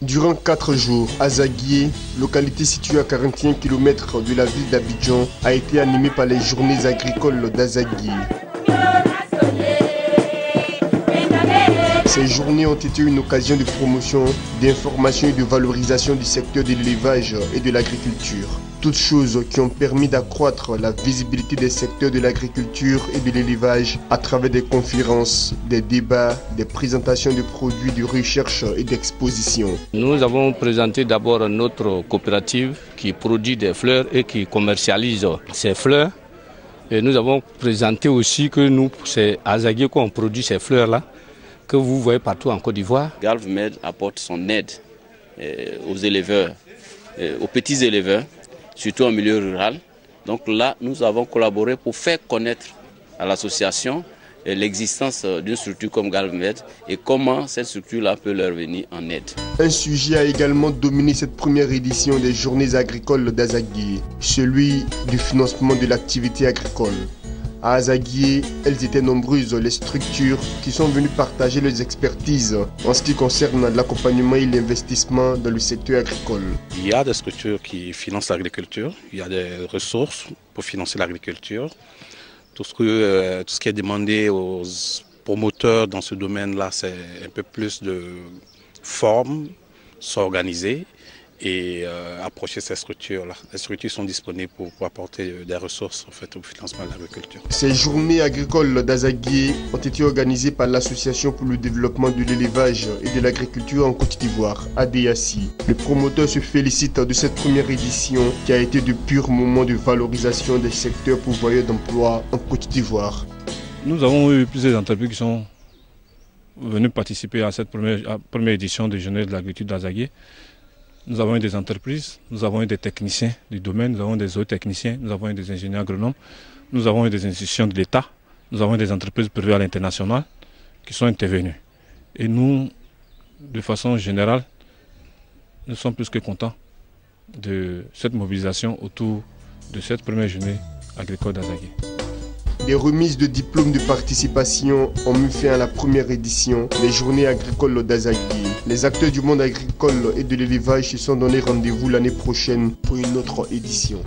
Durant 4 jours, Azaguié, localité située à 41 km de la ville d'Abidjan, a été animée par les journées agricoles d'Azaguié. Ces journées ont été une occasion de promotion, d'information et de valorisation du secteur de l'élevage et de l'agriculture. Toutes choses qui ont permis d'accroître la visibilité des secteurs de l'agriculture et de l'élevage à travers des conférences, des débats, des présentations de produits de recherche et d'exposition. Nous avons présenté d'abord notre coopérative qui produit des fleurs et qui commercialise ces fleurs. Et nous avons présenté aussi que nous, c'est à Azaguié qu'on produit ces fleurs-là, que vous voyez partout en Côte d'Ivoire. GalvMed apporte son aide aux éleveurs, aux petits éleveurs, surtout en milieu rural. Donc là, nous avons collaboré pour faire connaître à l'association l'existence d'une structure comme GalvMed et comment cette structure-là peut leur venir en aide. Un sujet a également dominé cette première édition des Journées agricoles d'Azaguié, celui du financement de l'activité agricole. À Azaguié, elles étaient nombreuses les structures qui sont venues partager leurs expertises en ce qui concerne l'accompagnement et l'investissement dans le secteur agricole. Il y a des structures qui financent l'agriculture, il y a des ressources pour financer l'agriculture. Tout ce qui est demandé aux promoteurs dans ce domaine-là, c'est un peu plus de forme, s'organiser et approcher ces structures-là. Les structures sont disponibles pour apporter des ressources en fait, au financement de l'agriculture. Ces journées agricoles d'Azaguié ont été organisées par l'Association pour le développement de l'élevage et de l'agriculture en Côte d'Ivoire, ADACI. Le promoteur se félicite de cette première édition qui a été de purs moments de valorisation des secteurs pourvoyeurs d'emploi en Côte d'Ivoire. Nous avons eu plusieurs entreprises qui sont venues participer à cette première édition des Journées de l'agriculture d'Azaguié. Nous avons eu des entreprises, nous avons eu des techniciens du domaine, nous avons eu des zootechniciens, nous avons eu des ingénieurs agronomes, nous avons eu des institutions de l'État, nous avons eu des entreprises privées à l'international qui sont intervenues. Et nous, de façon générale, nous sommes plus que contents de cette mobilisation autour de cette première journée agricole d'Azaguié. Des remises de diplômes de participation ont mis fin à la première édition des Journées agricoles d'Azaguié. Les acteurs du monde agricole et de l'élevage se sont donné rendez-vous l'année prochaine pour une autre édition.